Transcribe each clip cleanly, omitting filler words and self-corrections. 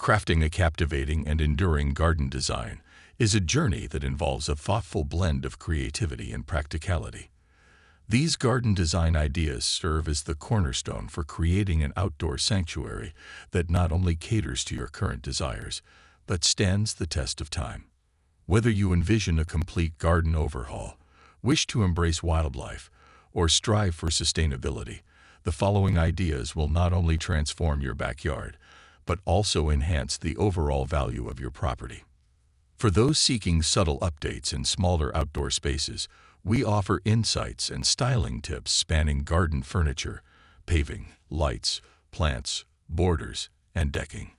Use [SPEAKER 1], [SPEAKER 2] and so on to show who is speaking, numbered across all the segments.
[SPEAKER 1] Crafting a captivating and enduring garden design is a journey that involves a thoughtful blend of creativity and practicality. These garden design ideas serve as the cornerstone for creating an outdoor sanctuary that not only caters to your current desires, but stands the test of time. Whether you envision a complete garden overhaul, wish to embrace wildlife, or strive for sustainability, the following ideas will not only transform your backyard, but also enhance the overall value of your property. For those seeking subtle updates in smaller outdoor spaces, we offer insights and styling tips spanning garden furniture, paving, lights, plants, borders, and decking.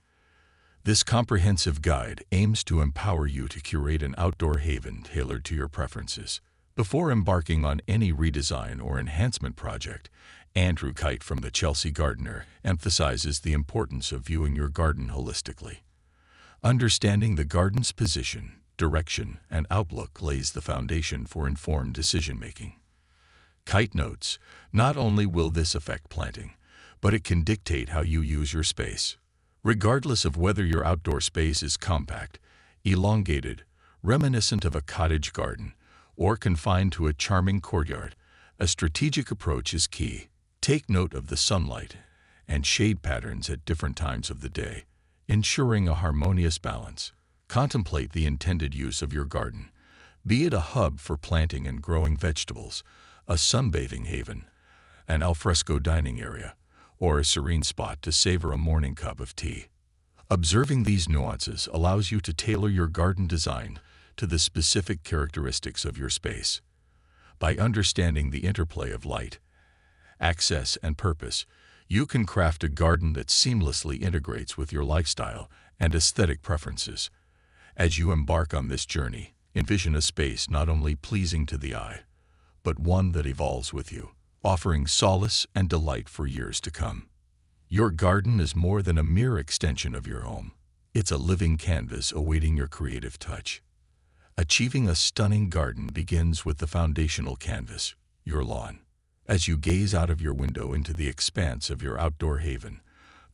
[SPEAKER 1] This comprehensive guide aims to empower you to curate an outdoor haven tailored to your preferences. Before embarking on any redesign or enhancement project, Andrew Kite from the Chelsea Gardener emphasizes the importance of viewing your garden holistically. Understanding the garden's position, direction, and outlook lays the foundation for informed decision-making. Kite notes, not only will this affect planting, but it can dictate how you use your space. Regardless of whether your outdoor space is compact, elongated, reminiscent of a cottage garden, or confined to a charming courtyard, a strategic approach is key. Take note of the sunlight and shade patterns at different times of the day, ensuring a harmonious balance. Contemplate the intended use of your garden, be it a hub for planting and growing vegetables, a sunbathing haven, an alfresco dining area, or a serene spot to savor a morning cup of tea. Observing these nuances allows you to tailor your garden design to the specific characteristics of your space. By understanding the interplay of light, access, and purpose, you can craft a garden that seamlessly integrates with your lifestyle and aesthetic preferences. As you embark on this journey, envision a space not only pleasing to the eye, but one that evolves with you, offering solace and delight for years to come. Your garden is more than a mere extension of your home. It's a living canvas awaiting your creative touch. Achieving a stunning garden begins with the foundational canvas, your lawn. As you gaze out of your window into the expanse of your outdoor haven,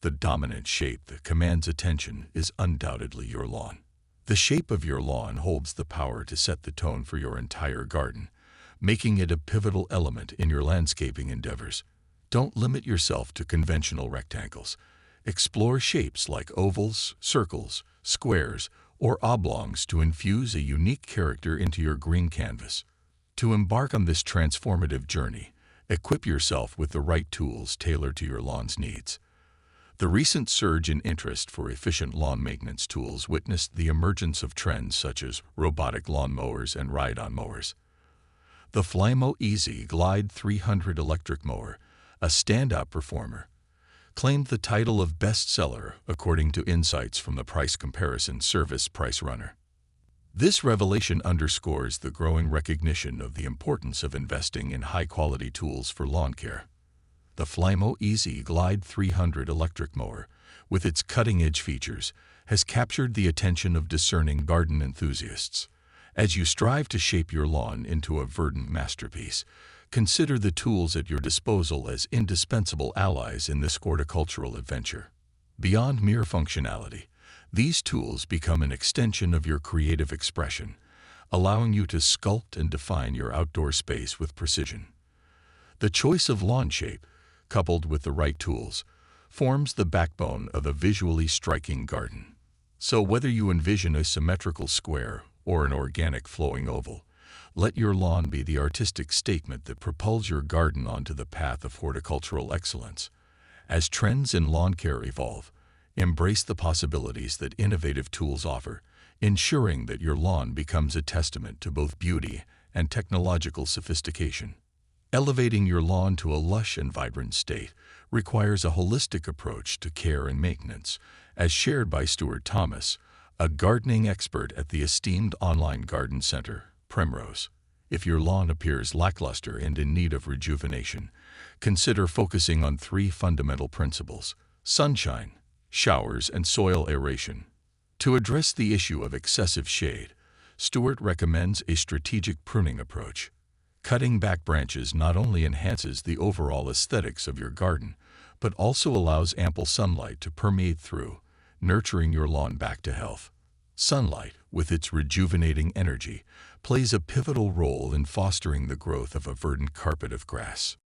[SPEAKER 1] the dominant shape that commands attention is undoubtedly your lawn. The shape of your lawn holds the power to set the tone for your entire garden, making it a pivotal element in your landscaping endeavors. Don't limit yourself to conventional rectangles. Explore shapes like ovals, circles, squares, or oblongs to infuse a unique character into your green canvas. To embark on this transformative journey, equip yourself with the right tools tailored to your lawn's needs. The recent surge in interest for efficient lawn maintenance tools witnessed the emergence of trends such as robotic lawn mowers and ride-on mowers. The Flymo Easy Glide 300 electric mower, a standout performer, claimed the title of bestseller according to insights from the price comparison service Price Runner. This revelation underscores the growing recognition of the importance of investing in high-quality tools for lawn care. The Flymo Easy Glide 300 electric mower, with its cutting-edge features, has captured the attention of discerning garden enthusiasts. As you strive to shape your lawn into a verdant masterpiece, consider the tools at your disposal as indispensable allies in this horticultural adventure. Beyond mere functionality, these tools become an extension of your creative expression, allowing you to sculpt and define your outdoor space with precision. The choice of lawn shape, coupled with the right tools, forms the backbone of a visually striking garden. So whether you envision a symmetrical square or an organic flowing oval, let your lawn be the artistic statement that propels your garden onto the path of horticultural excellence. As trends in lawn care evolve, embrace the possibilities that innovative tools offer, ensuring that your lawn becomes a testament to both beauty and technological sophistication. Elevating your lawn to a lush and vibrant state requires a holistic approach to care and maintenance, as shared by Stuart Thomas, a gardening expert at the esteemed online garden center, Primrose. If your lawn appears lackluster and in need of rejuvenation, consider focusing on 3 fundamental principles: sunshine, showers, and soil aeration. To address the issue of excessive shade, Stuart recommends a strategic pruning approach. Cutting back branches not only enhances the overall aesthetics of your garden, but also allows ample sunlight to permeate through, nurturing your lawn back to health. Sunlight, with its rejuvenating energy, plays a pivotal role in fostering the growth of a verdant carpet of grass.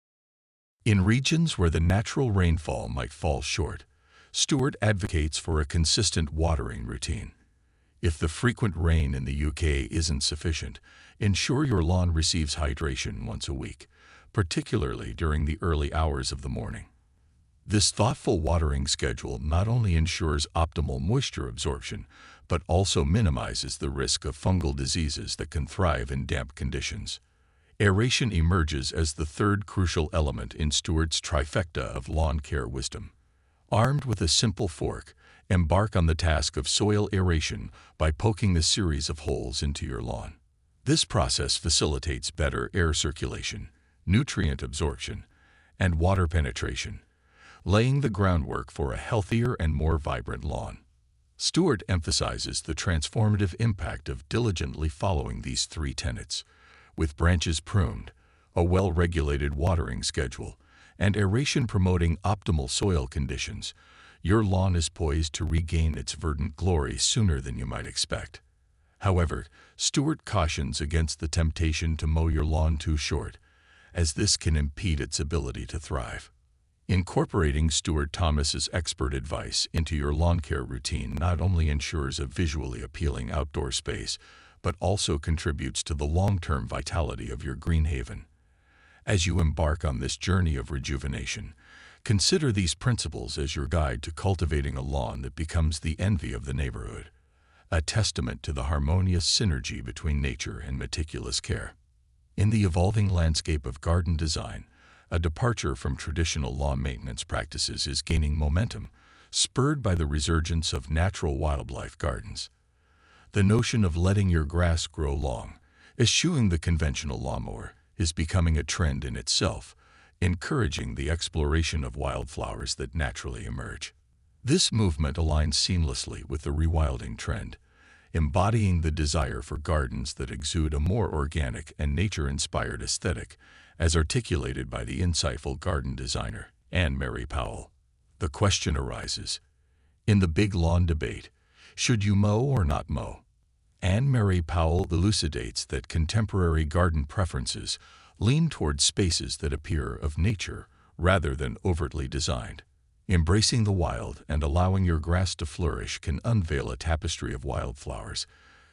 [SPEAKER 1] In regions where the natural rainfall might fall short, Stewart advocates for a consistent watering routine. If the frequent rain in the UK isn't sufficient, ensure your lawn receives hydration once a week, particularly during the early hours of the morning. This thoughtful watering schedule not only ensures optimal moisture absorption, but also minimizes the risk of fungal diseases that can thrive in damp conditions. Aeration emerges as the third crucial element in Stewart's trifecta of lawn care wisdom. Armed with a simple fork, embark on the task of soil aeration by poking a series of holes into your lawn. This process facilitates better air circulation, nutrient absorption, and water penetration, laying the groundwork for a healthier and more vibrant lawn. Stewart emphasizes the transformative impact of diligently following these three tenets. With branches pruned, a well-regulated watering schedule, and aeration promoting optimal soil conditions, your lawn is poised to regain its verdant glory sooner than you might expect. However, Stewart cautions against the temptation to mow your lawn too short, as this can impede its ability to thrive. Incorporating Stewart Thomas's expert advice into your lawn care routine not only ensures a visually appealing outdoor space, but also contributes to the long-term vitality of your green haven. As you embark on this journey of rejuvenation, consider these principles as your guide to cultivating a lawn that becomes the envy of the neighborhood, a testament to the harmonious synergy between nature and meticulous care. In the evolving landscape of garden design, a departure from traditional lawn maintenance practices is gaining momentum, spurred by the resurgence of natural wildlife gardens. The notion of letting your grass grow long, eschewing the conventional lawnmower, is becoming a trend in itself, encouraging the exploration of wildflowers that naturally emerge. This movement aligns seamlessly with the rewilding trend, embodying the desire for gardens that exude a more organic and nature-inspired aesthetic, as articulated by the insightful garden designer, Anne Mary Powell. The question arises, in the big lawn debate, should you mow or not mow? Anne Mary Powell elucidates that contemporary garden preferences lean toward spaces that appear of nature rather than overtly designed. Embracing the wild and allowing your grass to flourish can unveil a tapestry of wildflowers,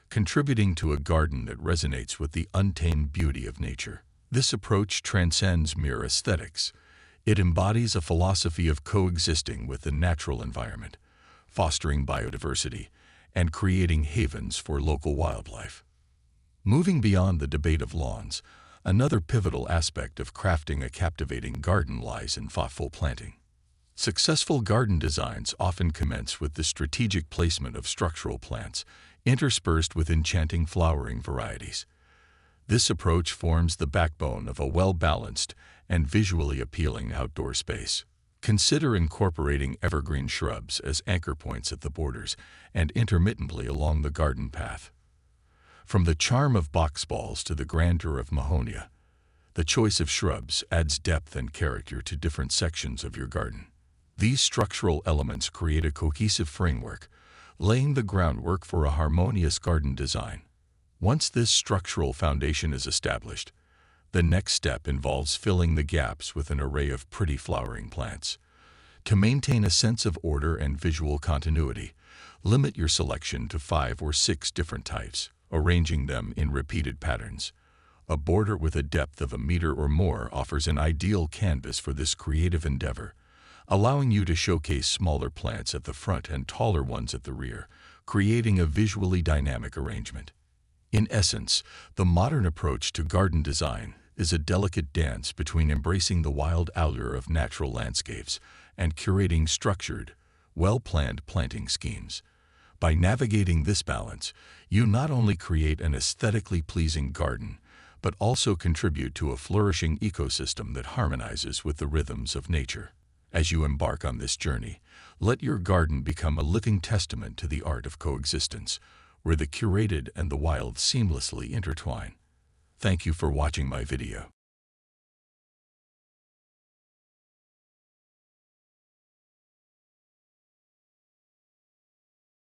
[SPEAKER 1] contributing to a garden that resonates with the untamed beauty of nature. This approach transcends mere aesthetics. It embodies a philosophy of coexisting with the natural environment, fostering biodiversity, and creating havens for local wildlife. Moving beyond the debate of lawns, another pivotal aspect of crafting a captivating garden lies in thoughtful planting. Successful garden designs often commence with the strategic placement of structural plants, interspersed with enchanting flowering varieties. This approach forms the backbone of a well-balanced and visually appealing outdoor space. Consider incorporating evergreen shrubs as anchor points at the borders and intermittently along the garden path. From the charm of boxballs to the grandeur of mahonia, the choice of shrubs adds depth and character to different sections of your garden. These structural elements create a cohesive framework, laying the groundwork for a harmonious garden design. Once this structural foundation is established, the next step involves filling the gaps with an array of pretty flowering plants. To maintain a sense of order and visual continuity, limit your selection to 5 or 6 different types, arranging them in repeated patterns. A border with a depth of 1 meter or more offers an ideal canvas for this creative endeavor, allowing you to showcase smaller plants at the front and taller ones at the rear, creating a visually dynamic arrangement. In essence, the modern approach to garden design is a delicate dance between embracing the wild allure of natural landscapes and curating structured, well-planned planting schemes. By navigating this balance, you not only create an aesthetically pleasing garden, but also contribute to a flourishing ecosystem that harmonizes with the rhythms of nature. As you embark on this journey, let your garden become a living testament to the art of coexistence, where the curated and the wild seamlessly intertwine. Thank you for watching my video.